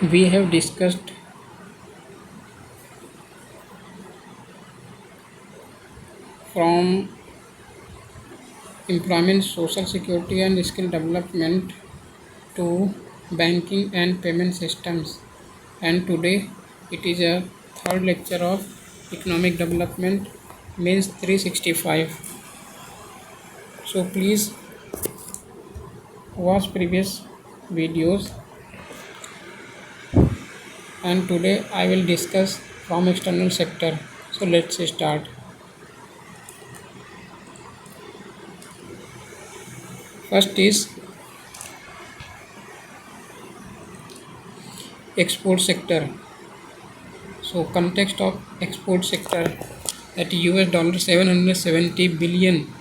We have discussed from employment, social security, and skill development to banking and payment systems. And today it is a third lecture of economic development, means 365. So please watch previous videos, and today I will discuss from external sector. So let's start. First is export sector. So context of export sector, that US dollar 770 billion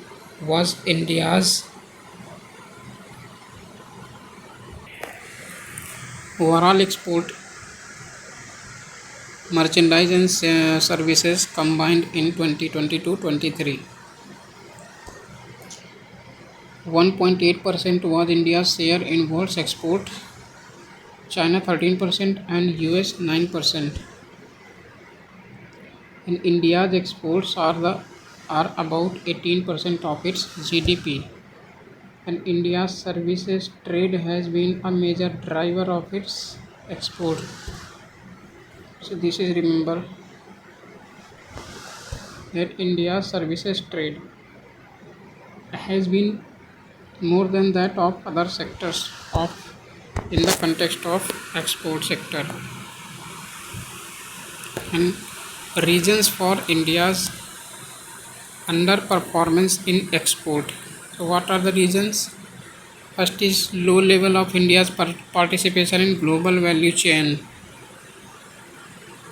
was India's overall export merchandise and services combined in 2022-23. 1.8% was India's share in world's export, China 13% and US 9%. And India's exports are about 18% of its GDP. And India's services trade has been a major driver of its export. So this is, remember, that India's services trade has been more than that of other sectors of in the context of export sector. And reasons for India's underperformance in export. So what are the reasons? First is low level of India's participation in global value chain.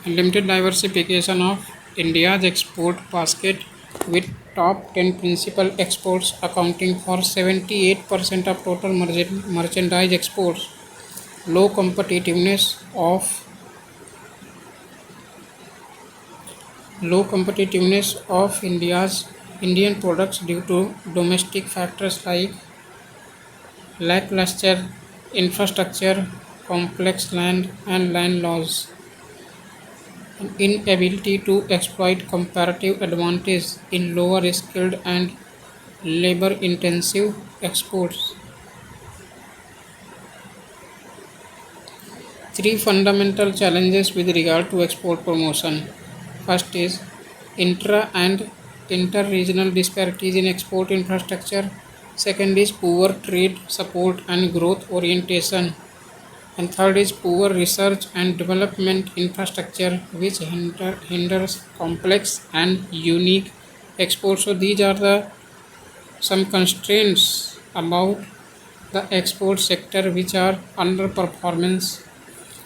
Limited diversification of India's export basket, with top 10 principal exports accounting for 78% of total merchandise exports. Low competitiveness of Indian products due to domestic factors like lackluster infrastructure, complex land and land laws, and inability to exploit comparative advantage in lower skilled and labor intensive exports. Three fundamental challenges with regard to export promotion. First is intra and inter-regional disparities in export infrastructure. Second is poor trade support and growth orientation. And third is poor research and development infrastructure, which hinders complex and unique exports. So these are some constraints about the export sector which are underperformance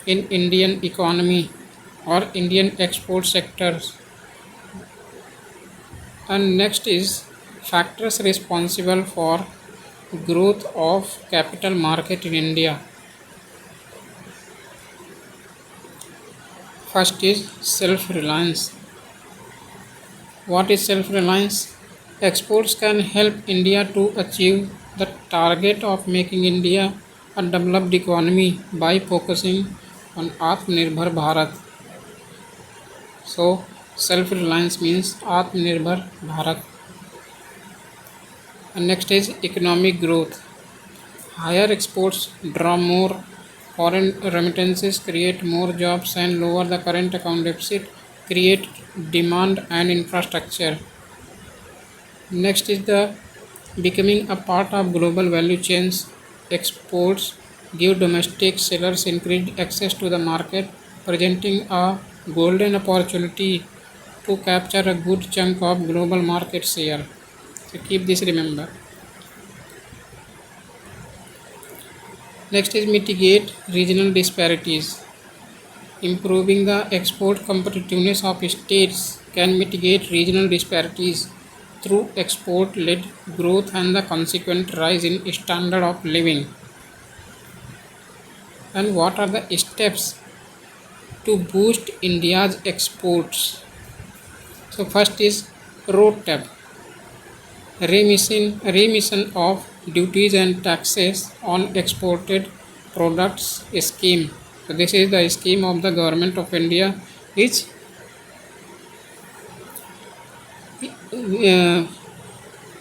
in Indian economy or Indian export sectors. And next is factors responsible for growth of capital market in India. First is self-reliance. What is self-reliance? Exports can help India to achieve the target of making India a developed economy by focusing on Atmanirbhar Bharat. So self-reliance means Atmanirbhar Bharat. And next is economic growth. Higher exports draw more foreign remittances, create more jobs and lower the current account deficit, create demand and infrastructure. Next is the becoming a part of global value chains. Exports give domestic sellers increased access to the market, presenting a golden opportunity to capture a good chunk of global market share. So keep this, remember. Next is mitigate regional disparities. Improving the export competitiveness of states can mitigate regional disparities through export-led growth and the consequent rise in standard of living. And what are the steps to boost India's exports? So first is roadmap. Remission of duties and taxes on exported products scheme. So this is the scheme of the government of India, which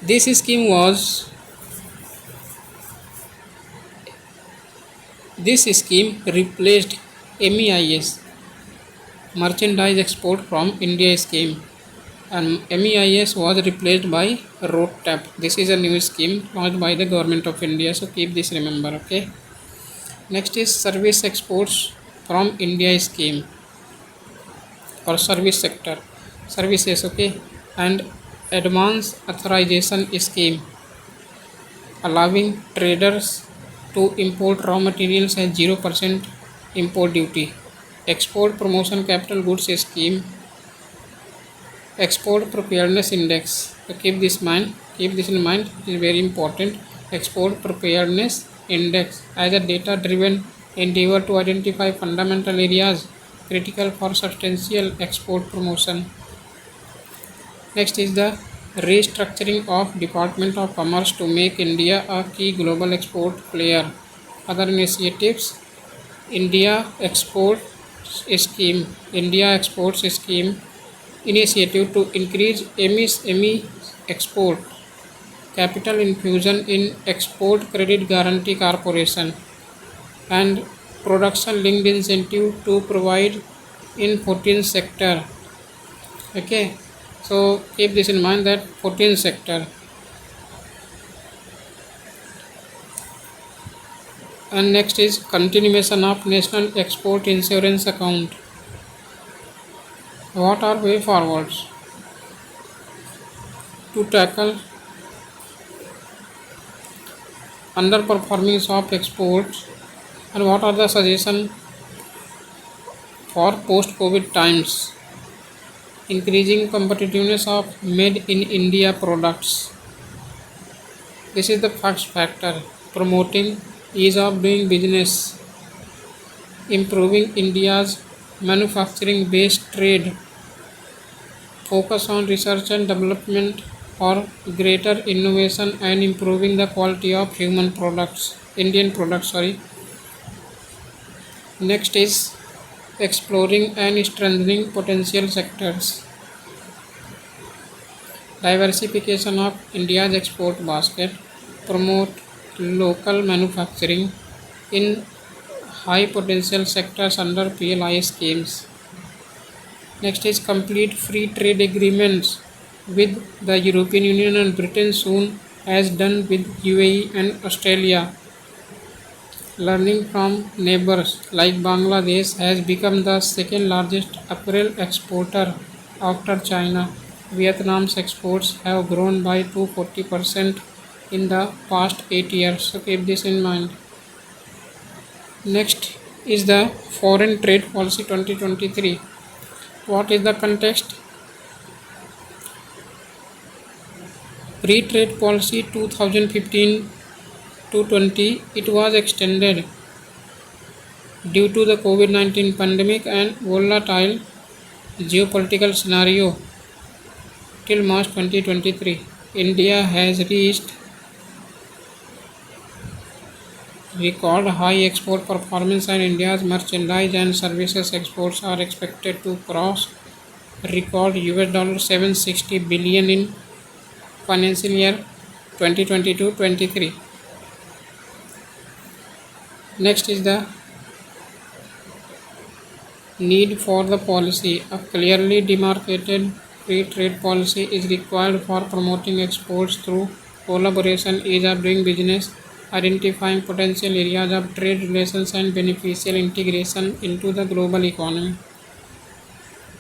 this scheme was this scheme replaced MEIS, merchandise export from India scheme, and MEIS was replaced by road tap. This is a new scheme launched by the government of India, so keep this remember. Okay. Next is service exports from India scheme or service sector services. Okay, and advance authorization scheme, allowing traders to import raw materials at 0% import duty. Export promotion capital goods scheme, export preparedness index. So keep this in mind, it is very important. Export preparedness index as a data driven endeavor to identify fundamental areas critical for substantial export promotion. Next is the restructuring of Department of Commerce to make India a key global export player. Other initiatives: India Exports Scheme initiative to increase MSME export, capital infusion in Export Credit Guarantee Corporation, and production linked incentive to provide in 14th sector. Okay, so keep this in mind, that 14th sector. And next is continuation of National Export Insurance Account. What are way forwards to tackle underperforming of exports, and what are the suggestions for post-COVID times? Increasing competitiveness of made in India products. This is the first factor. Promoting ease of doing business, improving India's manufacturing based trade, focus on research and development for greater innovation and improving the quality of Indian products. Next is exploring and strengthening potential sectors. Diversification of India's export basket, promote local manufacturing in high potential sectors under PLI schemes. Next is complete free trade agreements with the European Union and Britain soon, as done with UAE and Australia. Learning from neighbors like Bangladesh has become the second largest apparel exporter after China. Vietnam's exports have grown by 240% in the past 8 years. So keep this in mind. Next is the Foreign Trade Policy 2023. What is the context? Pre-Trade Policy 2015 to 20, it was extended due to the COVID-19 pandemic and volatile geopolitical scenario till March 2023. India has reached record high export performance, and India's merchandise and services exports are expected to cross record $760 billion in financial year 2022-23. Next is the need for the policy. A clearly demarcated free trade policy is required for promoting exports through collaboration, ease of doing business, identifying potential areas of trade relations, and beneficial integration into the global economy.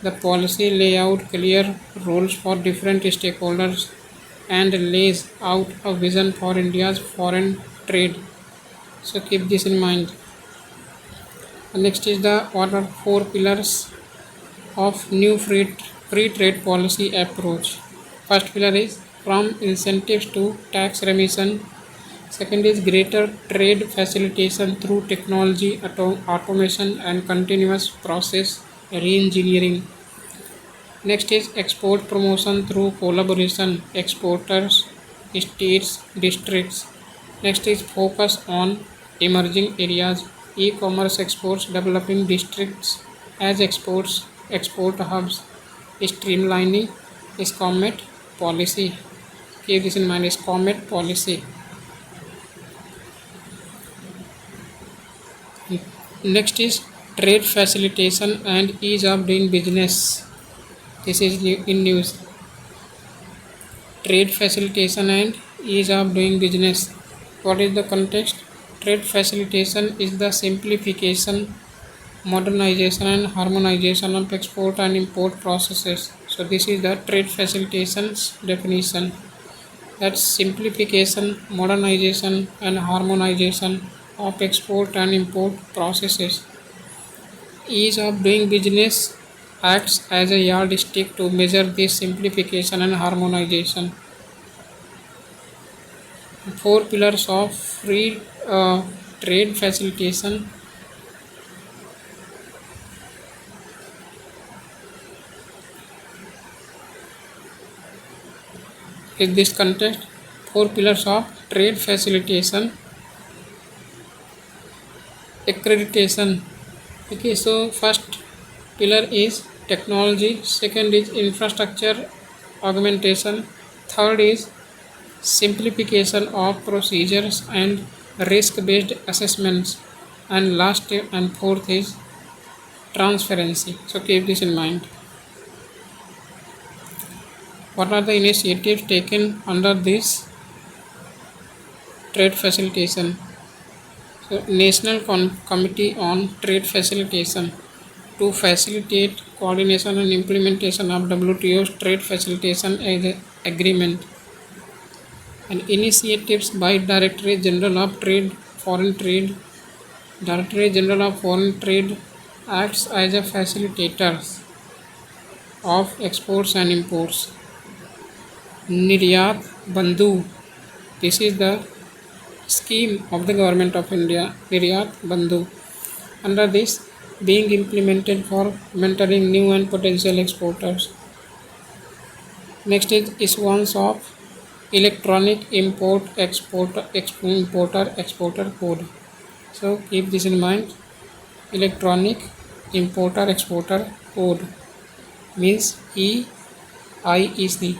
The policy lays out clear roles for different stakeholders and lays out a vision for India's foreign trade. So keep this in mind. Next is the what are 4 pillars of new free trade policy approach. First pillar is from incentives to tax remission. Second is greater trade facilitation through technology, automation, and continuous process re-engineering. Next is export promotion through collaboration, exporters, states, districts. Next is focus on emerging areas, e-commerce exports, developing districts as export hubs, streamlining SCOMET policy. Keep this in mind, SCOMET policy. Next is trade facilitation and ease of doing business. This is in news. Trade facilitation and ease of doing business. What is the context? Trade facilitation is the simplification, modernization and harmonization of export and import processes. So this is the trade facilitation's definition. That's simplification, modernization and harmonization of export and import processes. Ease of doing business acts as a yardstick to measure this simplification and harmonization. 4 pillars of free trade facilitation. In this context, 4 pillars of trade facilitation. Accreditation. Okay, so first pillar is technology, second is infrastructure augmentation, third is simplification of procedures and risk-based assessments, and last and fourth is transparency. So keep this in mind. What are the initiatives taken under this trade facilitation? So, National Committee on Trade Facilitation to facilitate coordination and implementation of WTO's trade facilitation agreement, and initiatives by Directorate General of Trade, Foreign Trade. Directorate General of Foreign Trade acts as a facilitator of exports and imports. Niryat Bandhu. This is the scheme of the government of India, Niryat Bandhu. Under this, being implemented for mentoring new and potential exporters. Next is issuance of electronic importer exporter code. So keep this in mind. Electronic importer exporter code means EIEC.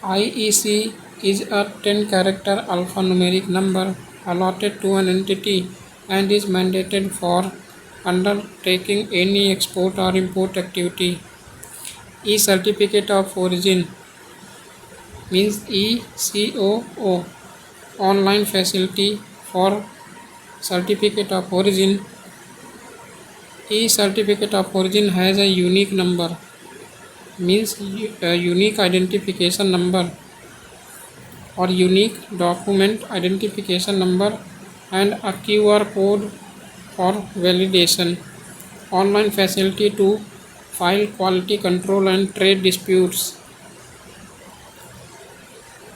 IEC is a 10-character alphanumeric number allotted to an entity and is mandated for undertaking any export or import activity. E-certificate of origin means ECOO, online facility for certificate of origin. E-certificate of origin has a unique number, means a unique identification number or unique document identification number, and a QR code for validation. Online facility to file quality control and trade disputes.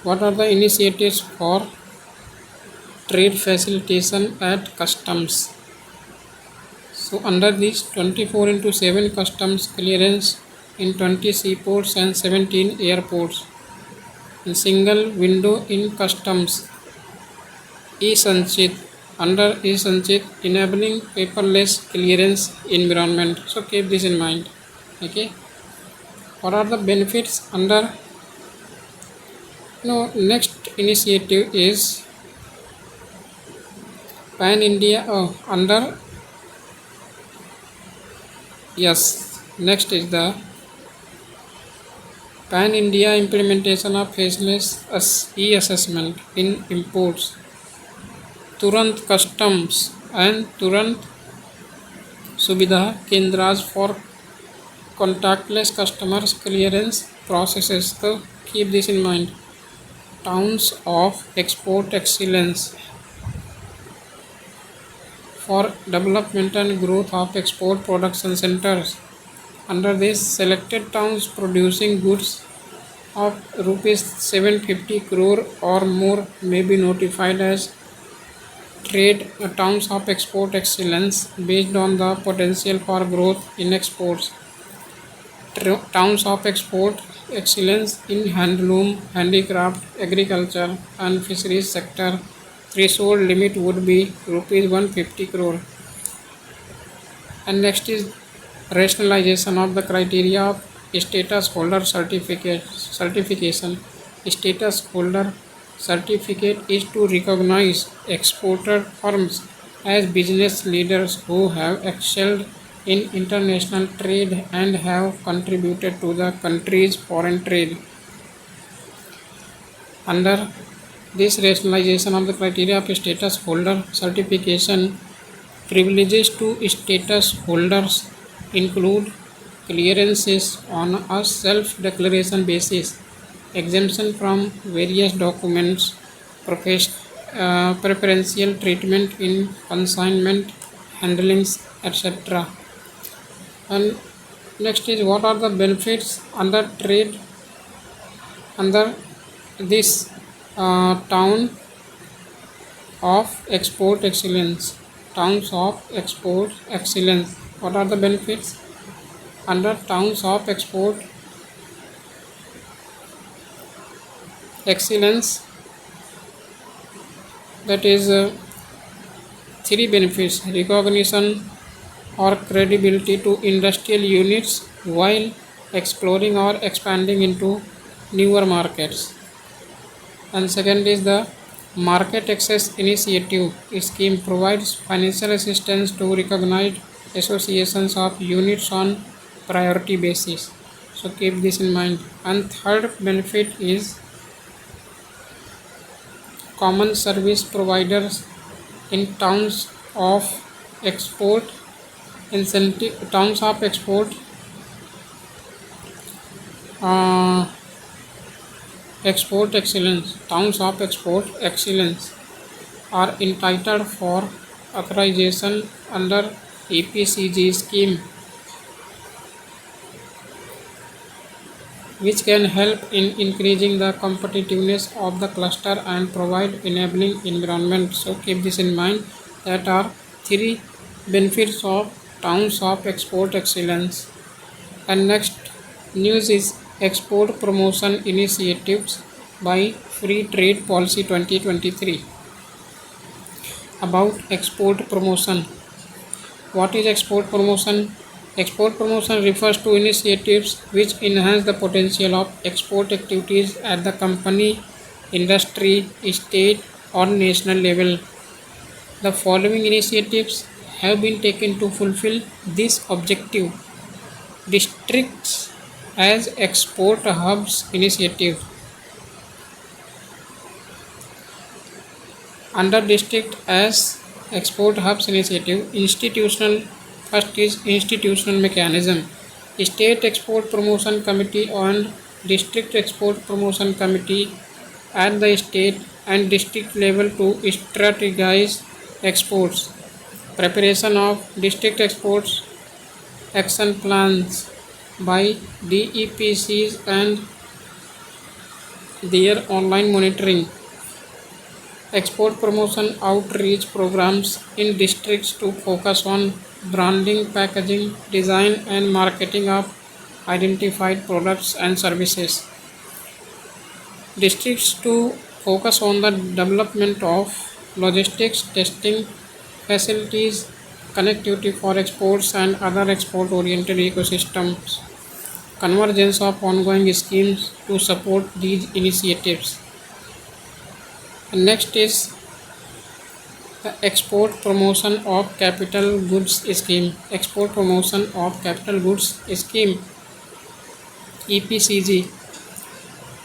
What are the initiatives for trade facilitation at customs? So under this, 24/7 customs clearance in 20 seaports and 17 airports. In single window in customs. E-Sanchit. Under E-Sanchit, enabling paperless clearance environment. So keep this in mind. Okay. What are the benefits under? Next initiative is Pan India. Next is the Pan India implementation of faceless e-assessment in imports. Turant Customs and Turant Subidha Kendras for contactless customers clearance processes. So keep this in mind. Towns of export excellence for development and growth of export production centers. Under this, selected towns producing goods of rupees 750 crore or more may be notified as trade towns of export excellence based on the potential for growth in exports. Towns of export excellence in handloom, handicraft, agriculture and fisheries sector, threshold limit would be rupees 150 crore. And next is rationalization of the criteria of status holder certification. Status holder certificate is to recognize exporter firms as business leaders who have excelled in international trade and have contributed to the country's foreign trade. Under this rationalization of the criteria of status holder certification, privileges to status holders include clearances on a self-declaration basis, exemption from various documents, preferential treatment in consignment handlings, etc. And next is what are the benefits under trade under this town of export excellence. Towns of export excellence. What are the benefits under towns of export excellence? That is three benefits: recognition or credibility to industrial units while exploring or expanding into newer markets. And second is the Market Access Initiative scheme provides financial assistance to recognized associations of units on priority basis. So keep this in mind. And third benefit is common service providers in towns of export export excellence. Towns of export excellence are entitled for authorization under EPCG scheme, which can help in increasing the competitiveness of the cluster and provide enabling environment. So keep this in mind. That are three benefits of towns of export excellence. And next news is export promotion initiatives by Free Trade Policy 2023. About export promotion. What is export promotion? Export promotion refers to initiatives which enhance the potential of export activities at the company, industry, state or national level. The following initiatives have been taken to fulfill this objective. Districts as export hubs initiative. Under district as export hubs initiative, first is institutional mechanism. State Export Promotion Committee and District Export Promotion Committee at the state and district level to strategize exports. Preparation of district exports action plans by DEPCs and their online monitoring. Export promotion outreach programs in districts to focus on branding, packaging, design and marketing of identified products and services. Districts to focus on the development of logistics, testing facilities, connectivity for exports and other export-oriented ecosystems. Convergence of ongoing schemes to support these initiatives. And next is the Export Promotion of Capital Goods Scheme. Export Promotion of Capital Goods Scheme, EPCG.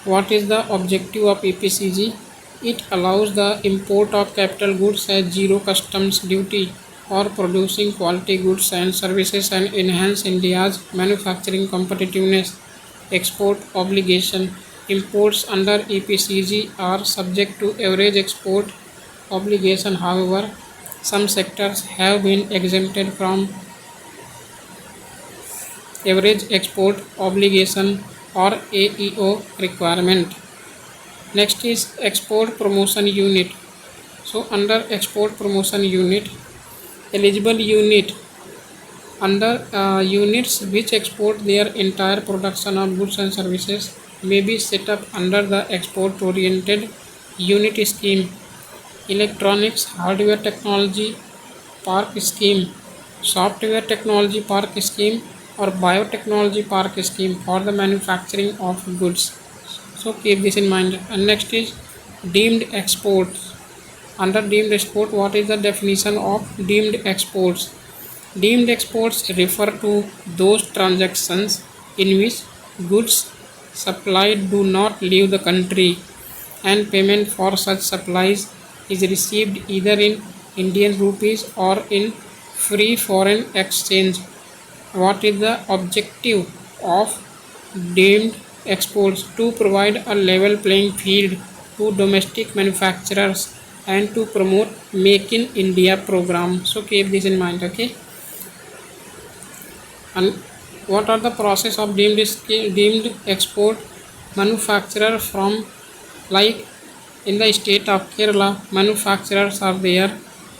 What is the objective of EPCG? It allows the import of capital goods at zero customs duty for producing quality goods and services and enhance India's manufacturing competitiveness. Export obligation. Imports under EPCG are subject to average export obligation. However, some sectors have been exempted from average export obligation or AEO requirement. Next is Export Promotion Unit. So under Export Promotion Unit, eligible unit under units which export their entire production of goods and services may be set up under the export oriented unit scheme. Electronics Hardware Technology Park Scheme software technology park scheme or biotechnology park scheme for the manufacturing of goods. So keep this in mind. And next is deemed exports. Under deemed export, what is the definition of deemed exports? Deemed exports refer to those transactions in which goods supplied do not leave the country and payment for such supplies is received either in Indian rupees or in free foreign exchange. What is the objective of deemed exports? To provide a level playing field to domestic manufacturers and to promote Make in India program. So keep this in mind. Okay. And what are the process of deemed export? Manufacturer from, like in the state of Kerala, manufacturers are there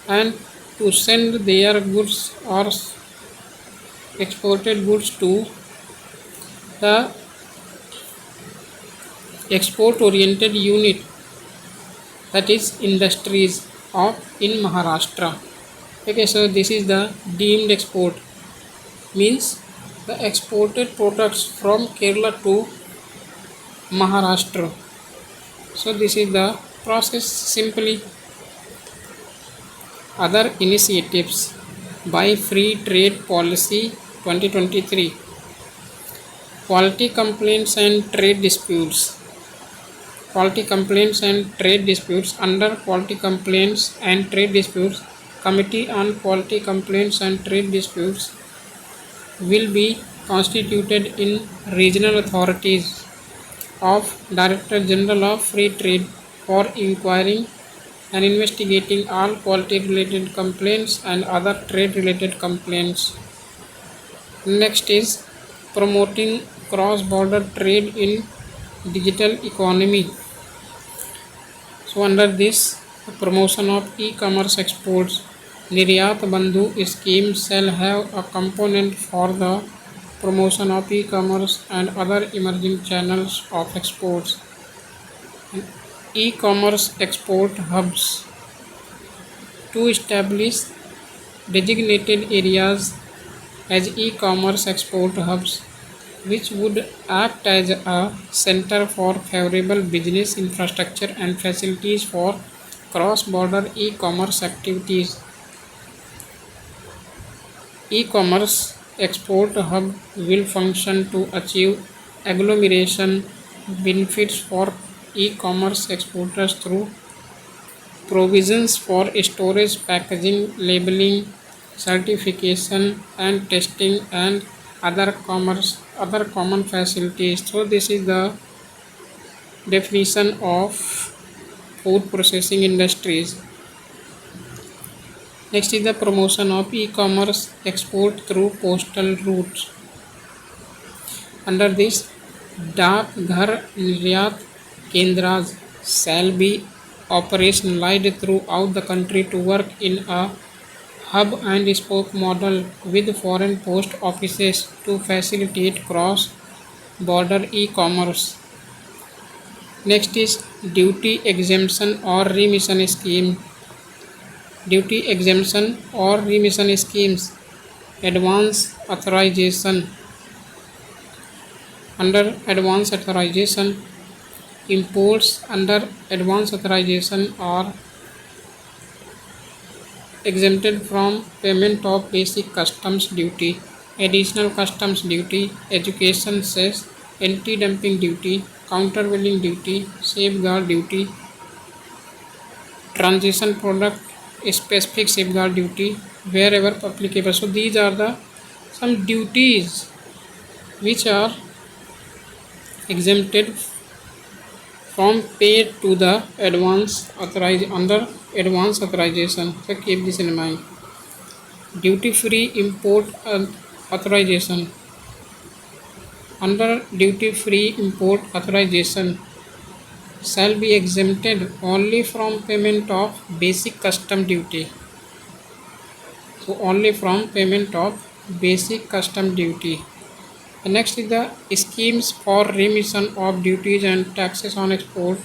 and to send their goods or exported goods to the export oriented unit, that is industries of in Maharashtra. Okay, so this is the deemed export, means the exported products from Kerala to Maharashtra. So this is the process. Simply, other initiatives by Free Trade Policy 2023, quality complaints and trade disputes. Quality complaints and trade disputes. Under quality complaints and trade disputes, Committee on Quality Complaints and Trade Disputes will be constituted in regional authorities of Director General of Free Trade for inquiring and investigating all quality related complaints and other trade related complaints. Next is promoting cross border trade in digital economy. So under this, promotion of e-commerce exports, Niryat Bandhu scheme shall have a component for the promotion of e-commerce and other emerging channels of exports. E-commerce export hubs, to establish designated areas as e-commerce export hubs, which would act as a center for favorable business infrastructure and facilities for cross-border e-commerce activities. E-commerce export hub will function to achieve agglomeration benefits for e-commerce exporters through provisions for storage, packaging, labeling, certification and testing and other common facilities. So this is the definition of food processing industries. Next is the promotion of e-commerce export through postal routes. Under this, Dak Ghar Niryat Kendras shall be operationalized throughout the country to work in a hub and spoke model with foreign post offices to facilitate cross-border e-commerce. Next is duty exemption or remission scheme. Duty exemption or remission schemes, advance authorization. Under advance authorization, imports under advance authorization are exempted from payment of basic customs duty, additional customs duty, education cess, anti-dumping duty, countervailing duty, safeguard duty, transition product specific safeguard duty wherever applicable. So these are the some duties which are exempted from pay to the advance under advance authorization. So keep this in mind. Duty free import authorization. Under duty free import authorization shall be exempted only from payment of basic custom duty. So only from payment of basic custom duty. And next is the schemes for remission of duties and taxes on exported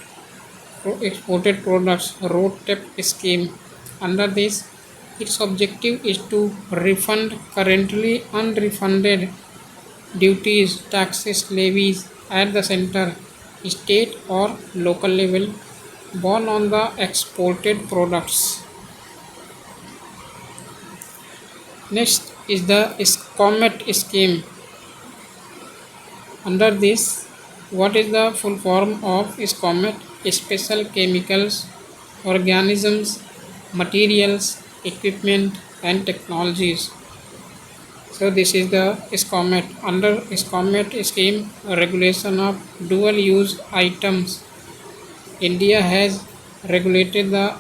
products, road tax scheme. Under this, Its objective is to refund currently unrefunded duties, taxes, levies at the center, state or local level borne on the exported products. Next is the SCOMET scheme. Under this, what is the full form of SCOMET? Special chemicals, organisms, materials, equipment and technologies. So this is the SCOMET. Under SCOMET scheme, regulation of dual use items. India has regulated the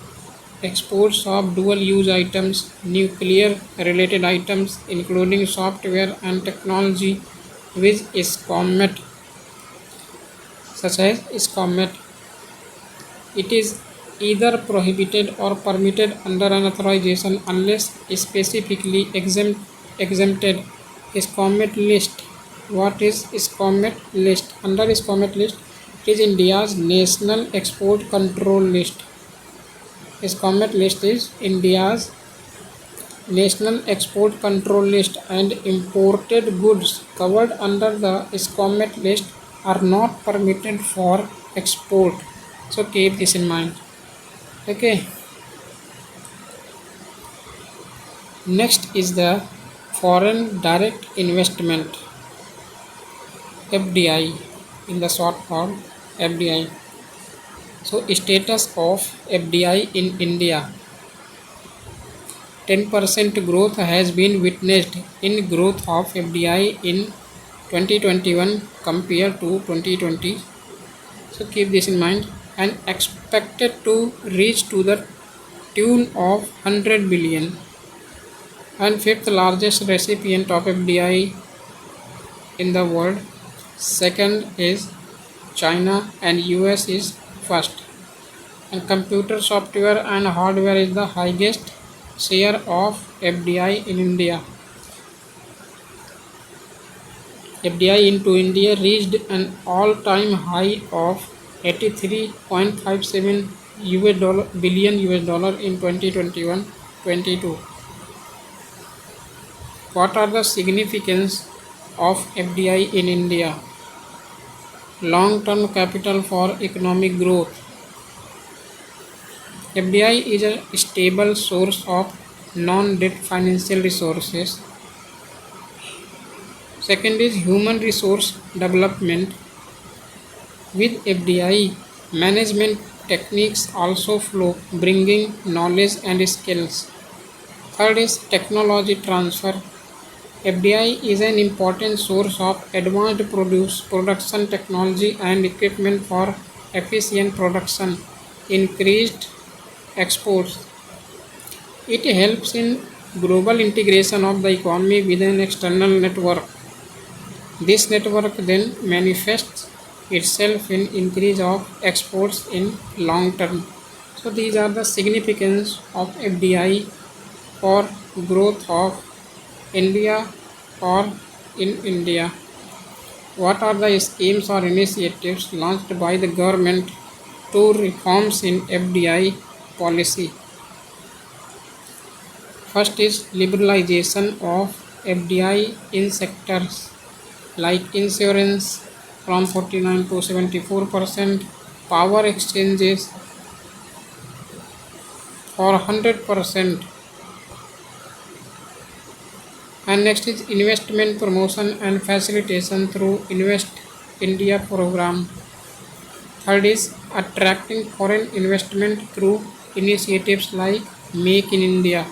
exports of dual use items, nuclear related items including software and technology with SCOMET, such as SCOMET. It is either prohibited or permitted under an authorization unless specifically exempted. SCOMET list. What is SCOMET list? Under SCOMET list, it is India's national export control list. SCOMET list is India's national export control list, and imported goods covered under the SCOMET list are not permitted for export. So keep this in mind. Okay. Next is the foreign direct investment, FDI, in the short form FDI. So status of FDI in India. 10% growth has been witnessed in growth of FDI in 2021 compared to 2020. So keep this in mind, and expected to reach to the tune of 100 billion. And fifth largest recipient of FDI in the world. Second is China and US is first. And computer software and hardware is the highest share of FDI in India. FDI into India reached an all-time high of 83.57 billion in 2021-22. What are the significance of FDI in India? Long-term capital for economic growth. FDI is a stable source of non-debt financial resources. Second is human resource development. With FDI, management techniques also flow, bringing knowledge and skills. Third is technology transfer. FDI is an important source of advanced production technology and equipment for efficient production, increased exports. It helps in global integration of the economy with an external network. This network then manifests itself in increase of exports in long term. So these are the significance of FDI for growth of India or in India. What are the schemes or initiatives launched by the government to reforms in FDI policy? First is liberalization of FDI in sectors like insurance from 49 to 74%, power exchanges for 100%, and next is investment promotion and facilitation through Invest India program. Third is attracting foreign investment through initiatives like Make in India.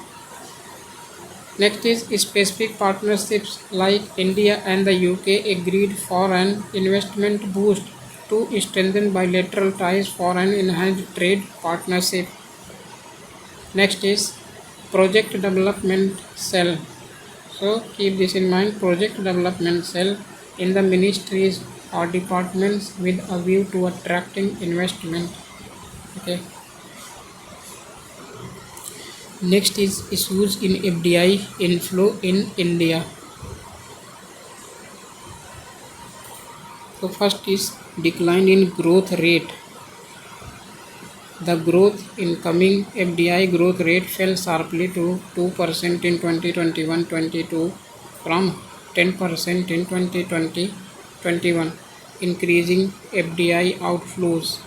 Next is specific partnerships like India and the UK agreed for an investment boost to strengthen bilateral ties for an enhanced trade partnership. Next is project development cell. So keep this in mind, project development cell in the ministries or departments with a view to attracting investment. Okay. Next is issues in FDI inflow in India. So first is decline in growth rate. The growth in coming FDI growth rate fell sharply to 2% in 2021-22 from 10% in 2020-21, increasing FDI outflows.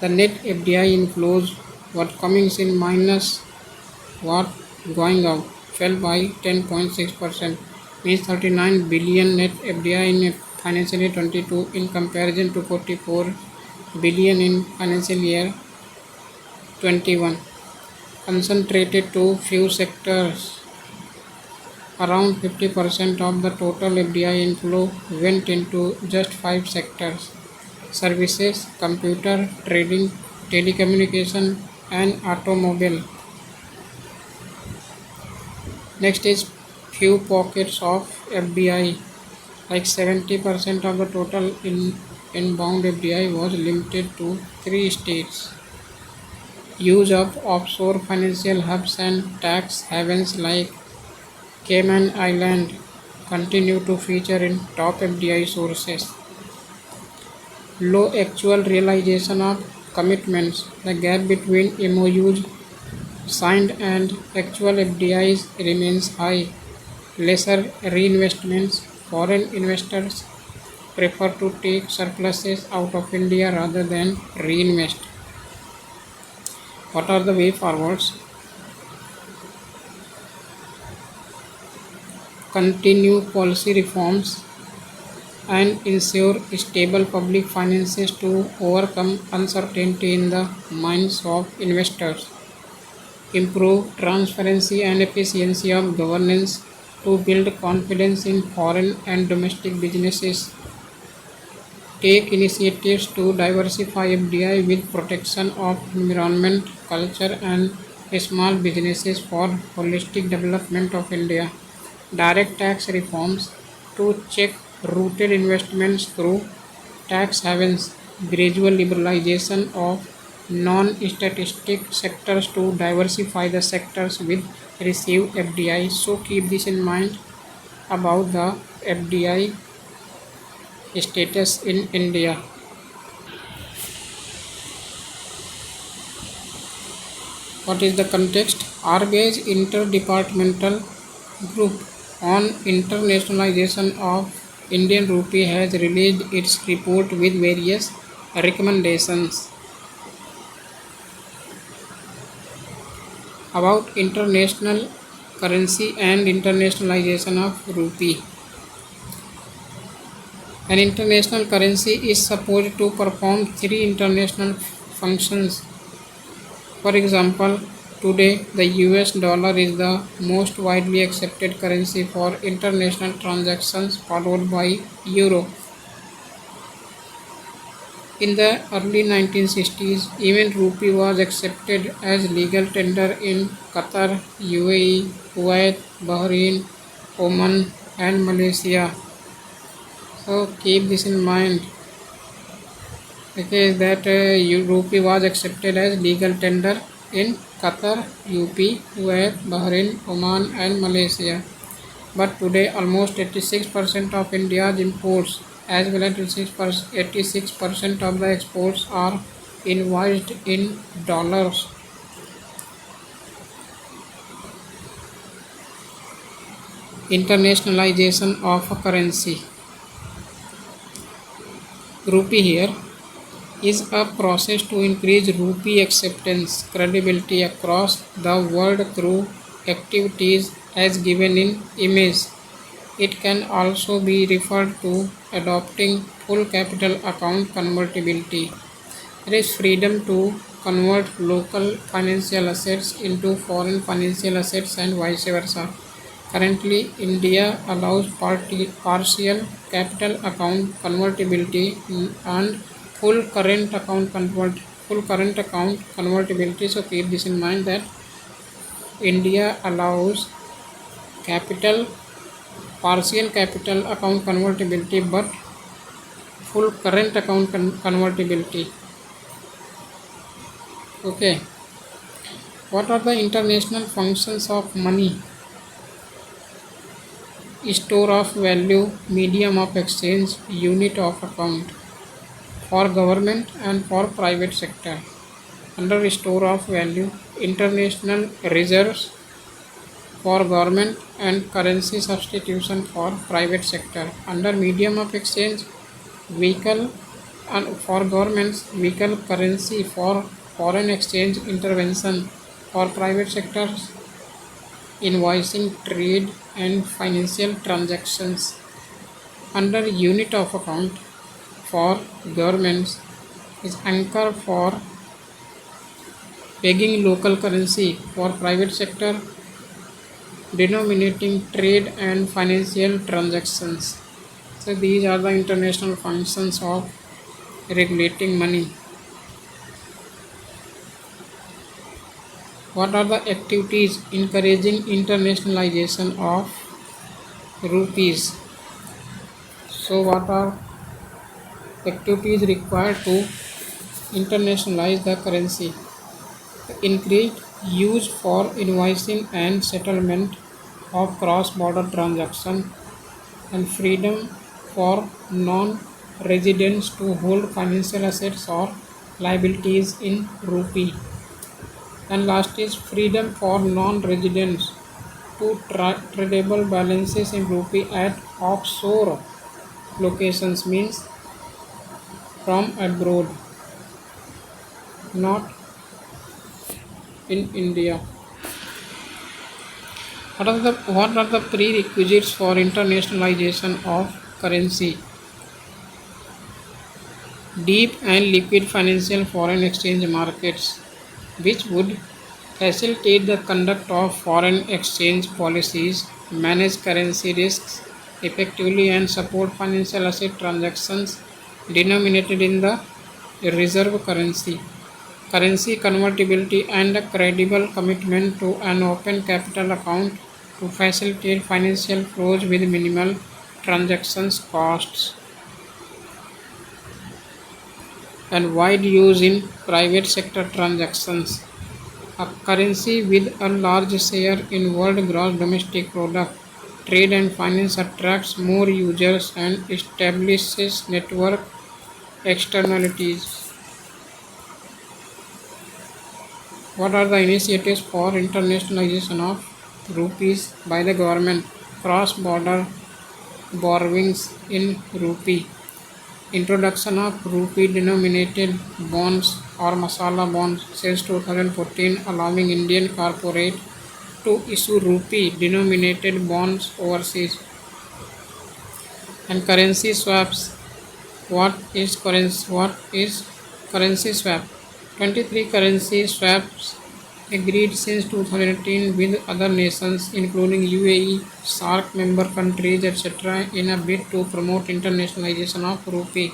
The net FDI inflows, what coming in minus what going out, fell by 10.6%, means 39 billion net FDI in financial year 22 in comparison to 44 billion in financial year 21, concentrated to few sectors. Around 50% of the total FDI inflow went into just 5 sectors: services, computer, trading, telecommunication, and automobile. Next is few pockets of FDI, like 70% of the total inbound FDI was limited to 3 states. Use of offshore financial hubs and tax havens like Cayman Island continue to feature in top FDI sources. Low actual realization of commitments. The gap between MOUs signed and actual FDIs remains high. Lesser reinvestments. Foreign investors prefer to take surpluses out of India rather than reinvest. What are the way forwards? Continue policy reforms and ensure stable public finances to overcome uncertainty in the minds of investors. Improve transparency and efficiency of governance to build confidence in foreign and domestic businesses. Take initiatives to diversify FDI with protection of environment, culture, and small businesses for holistic development of India. Direct tax reforms to check rooted investments through tax havens. Gradual liberalization of non-statistic sectors to diversify the sectors with receive FDI. So keep this in mind about the FDI status in India. What is the context? RBI's interdepartmental group on internationalization of Indian rupee has released its report with various recommendations about international currency and internationalization of rupee. An international currency is supposed to perform 3 international functions. For example, today the US dollar is the most widely accepted currency for international transactions, followed by euro. In the early 1960s, even rupee was accepted as legal tender in Qatar, UAE, Kuwait, Bahrain, Oman, and Malaysia. So keep this in mind, because that rupee was accepted as legal tender in Qatar, UP, Kuwait, Bahrain, Oman, and Malaysia. But today almost 86% of India's imports as well as 86% of the exports are invoiced in dollars. Internationalization of a currency. Rupee here is a process to increase rupee acceptance, credibility across the world through activities as given in image. It can also be referred to adopting full capital account convertibility. There is freedom to convert local financial assets into foreign financial assets and vice versa. Currently, India allows partial capital account convertibility and full current account convertibility. So keep this in mind that India allows partial capital account convertibility but full current account convertibility. Okay. What are the international functions of money? Store of value, medium of exchange, unit of account for government and for private sector. Under store of value, international reserves for government and currency substitution for private sector. Under medium of exchange, vehicle and for governments, vehicle currency for foreign exchange intervention for private sectors, invoicing, trade and financial transactions. Under unit of account for governments is anchor for pegging local currency for private sector, denominating trade and financial transactions. So these are the international functions of regulating money. What are the activities encouraging internationalization of rupees? So what are activities required to internationalize the currency? Increased use for invoicing and settlement of cross-border transactions, and freedom for non-residents to hold financial assets or liabilities in rupee. And last is freedom for non-residents to tradable balances in rupee at offshore locations, means from abroad, not in India. What are the prerequisites for internationalization of currency? Deep and liquid financial foreign exchange markets, which would facilitate the conduct of foreign exchange policies, manage currency risks effectively, and support financial asset transactions denominated in the reserve currency. Currency convertibility and a credible commitment to an open capital account to facilitate financial flows with minimal transactions costs. And wide use in private sector transactions. A currency with a large share in world gross domestic product, trade and finance attracts more users and establishes network externalities. What are the initiatives for internationalization of rupees by the government? Cross-border borrowings in rupee. Introduction of rupee-denominated bonds or masala bonds since 2014, allowing Indian corporate to issue rupee-denominated bonds overseas. And currency swaps. What is currency swap? 23 currency swaps agreed since 2018 with other nations including UAE, SAARC member countries, etc. in a bid to promote internationalization of rupee.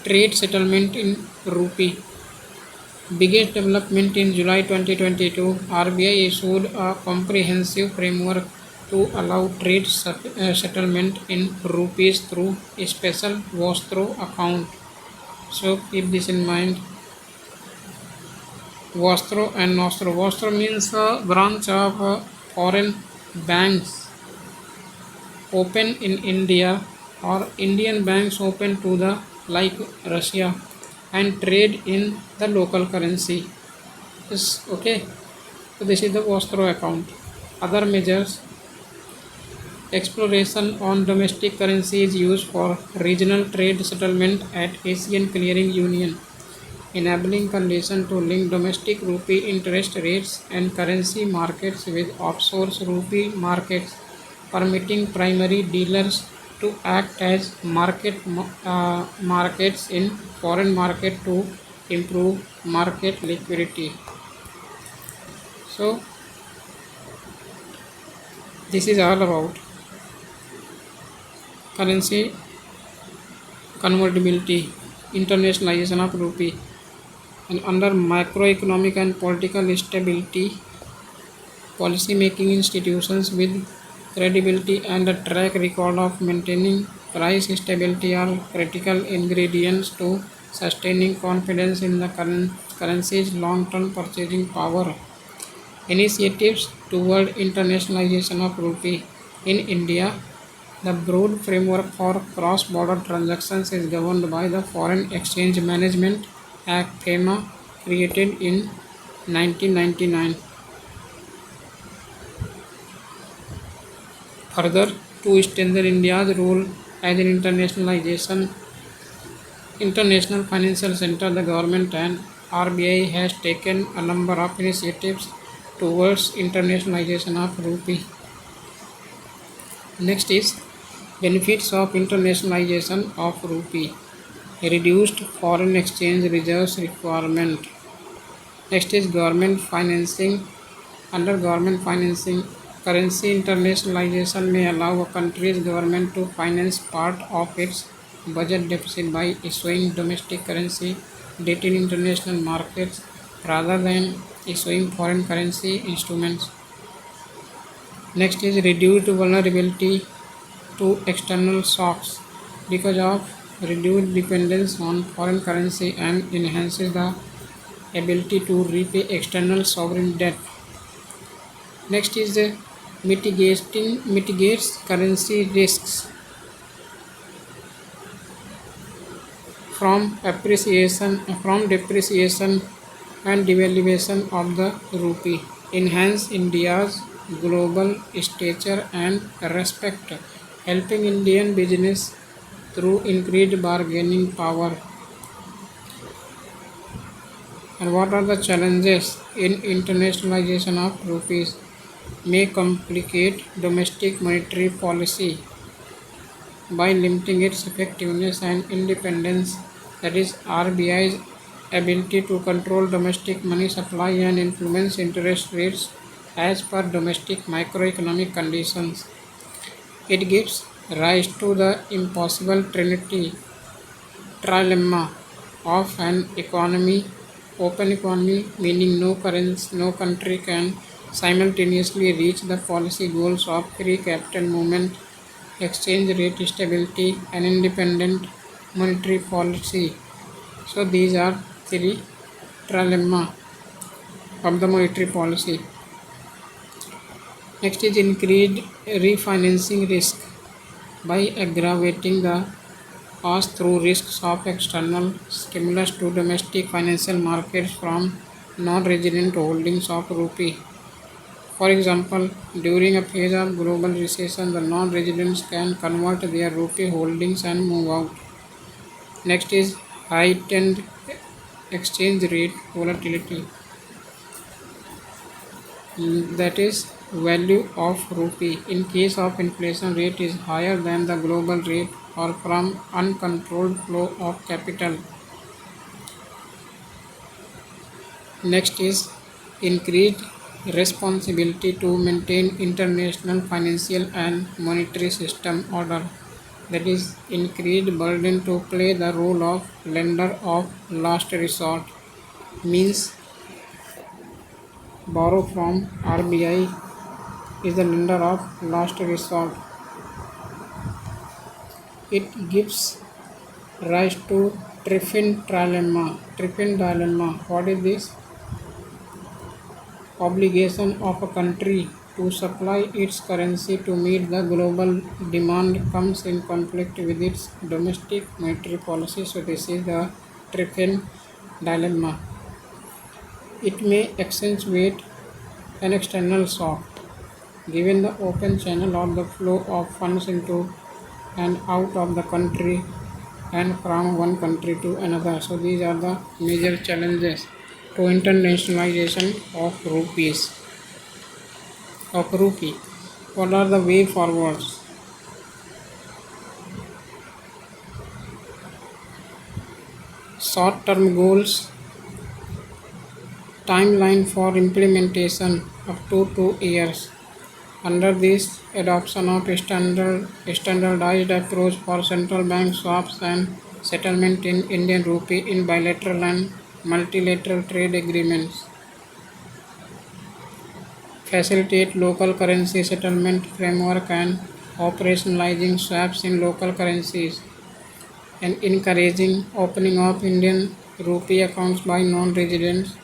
Trade settlement in rupee. Biggest development in July 2022, RBI issued a comprehensive framework to allow trade settlement in rupees through a special Vostro account. So keep this in mind. Vostro and Nostro. Vostro means a branch of foreign banks open in India or Indian banks open to the like Russia and trade in the local currency. Yes, okay. So this is the Vostro account. Other measures. Exploration on domestic currency is used for regional trade settlement at Asian Clearing Union, enabling condition to link domestic rupee interest rates and currency markets with offshore rupee markets, permitting primary dealers to act as markets in foreign market to improve market liquidity. So this is all about currency convertibility, internationalization of rupee. And under macroeconomic and political stability, policy making institutions with credibility and a track record of maintaining price stability are critical ingredients to sustaining confidence in the currency's long-term purchasing power. Initiatives toward internationalization of rupee. In India, the broad framework for cross-border transactions is governed by the Foreign Exchange Management Act FEMA, created in 1999. Further, to strengthen India's role as an international financial center, the government and RBI has taken a number of initiatives towards internationalization of rupee. Next is benefits of internationalization of rupee. Reduced foreign exchange reserves requirement. Next is government financing. Under government financing, currency internationalization may allow a country's government to finance part of its budget deficit by issuing domestic currency debt in international markets rather than issuing foreign currency instruments. Next is reduced vulnerability to external shocks because of reduced dependence on foreign currency and enhances the ability to repay external sovereign debt. Next is mitigates currency risks from depreciation and devaluation of the rupee. Enhance India's global stature and respect, helping Indian business through increased bargaining power. And what are the challenges in internationalization of rupees? May complicate domestic monetary policy by limiting its effectiveness and independence, that is RBI's ability to control domestic money supply and influence interest rates as per domestic macroeconomic conditions. It gives rise to the impossible trilemma of an open economy, meaning no country can simultaneously reach the policy goals of free capital movement, exchange rate stability, and independent monetary policy. So these are three trilemma of the monetary policy. Next is increased refinancing risk by aggravating the pass-through risks of external stimulus to domestic financial markets from non-resident holdings of rupee. For example, during a phase of global recession, the non-residents can convert their rupee holdings and move out. Next is heightened exchange rate volatility. That is value of rupee in case of inflation rate is higher than the global rate or from uncontrolled flow of capital. Next is increased responsibility to maintain international financial and monetary system order, that is increased burden to play the role of lender of last resort, means borrow from RBI is the lender of last resort. It gives rise to Triffin dilemma. What is this? Obligation of a country to supply its currency to meet the global demand comes in conflict with its domestic monetary policy. So this is the Triffin dilemma. It may accentuate an external shock given the open channel of the flow of funds into and out of the country and from one country to another. So these are the major challenges to internationalization of rupee. What are the way forwards? Short-term goals, timeline for implementation up to 2 years. Under this, adoption of standardized approach for central bank swaps and settlement in Indian rupee in bilateral and multilateral trade agreements. Facilitate local currency settlement framework and operationalizing swaps in local currencies, and encouraging opening of Indian rupee accounts by non-residents,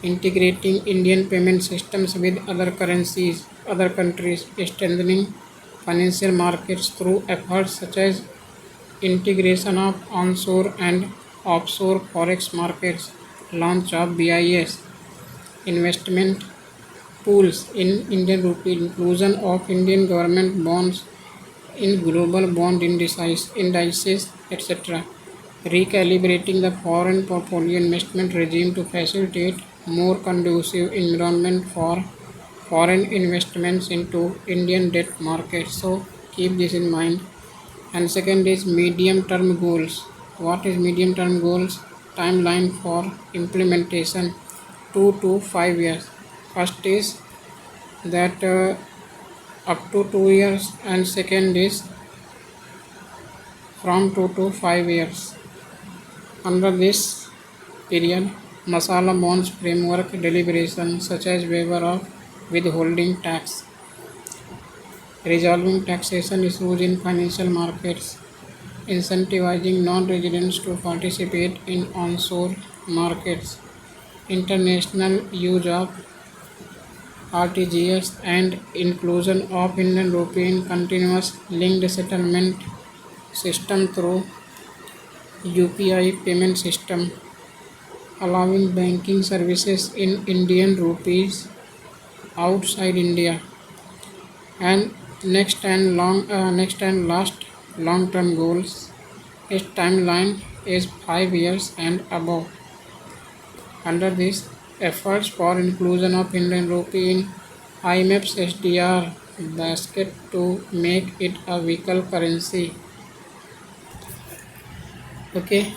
integrating Indian payment systems with other countries, strengthening financial markets through efforts such as integration of onshore and offshore forex markets, launch of BIS, investment pools in Indian rupee, inclusion of Indian government bonds in global bond indices, etc. Recalibrating the foreign portfolio investment regime to facilitate more conducive environment for foreign investments into Indian debt markets. So keep this in mind. And second is medium term goals. What is medium term goals? Timeline for implementation 2 to 5 years. First is that up to 2 years, and second is from 2 to 5 years. Under this period, masala bonds framework deliberations such as waiver of withholding tax, resolving taxation issues in financial markets, incentivizing non-residents to participate in onshore markets, international use of RTGS, and inclusion of Indian rupee in continuous linked settlement system through UPI payment system, allowing banking services in Indian rupees outside India. And next and last long-term goals. Its timeline is 5 years and above. Under this, efforts for inclusion of Indian rupee in IMF's SDR basket to make it a weaker currency. Okay.